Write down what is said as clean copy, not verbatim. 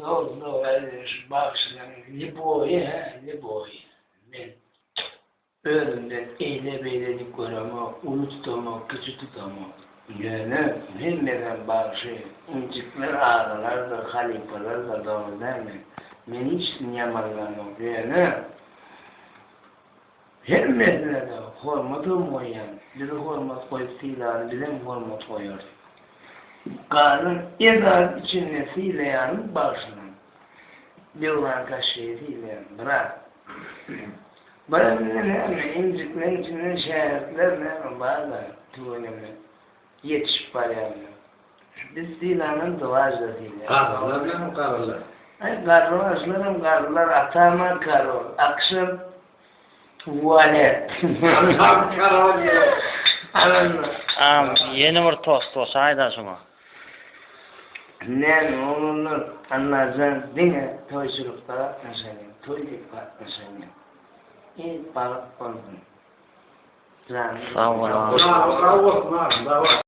Doğru, bağışlayan Libo'yu, Libo'yu. Ben önümden eyle beyledik görama, unutama, küçük tutama. Yani hemmeden bağışı, incikler ağrılar da, halifalar da doğru değil mi? Ben hiç yamanlarım. Yani hemmeden de hormatım koyan, bir hormat koyup silah, bilen hormat koyar. Karnın ezan içinde sileyanın başına. Diyorlar kaşığı sileyan, bırak. Bırak ne inciklerin içinde şehirler ne var da tuğunumda yetişip var yani. Biz sileyanın duvarda sileyan. Kararlar ne mi kararlar? Karılar atama karol. Akşam tuvalet. Tam karar ya. Anladın. Yeni bir tost ayda şuna. Ne onun anlayacaksın dine toyculukta atmışsın, toyluk atmışsın. İyi balık oldun. Sağ ol. Bravo, bravo, bravo.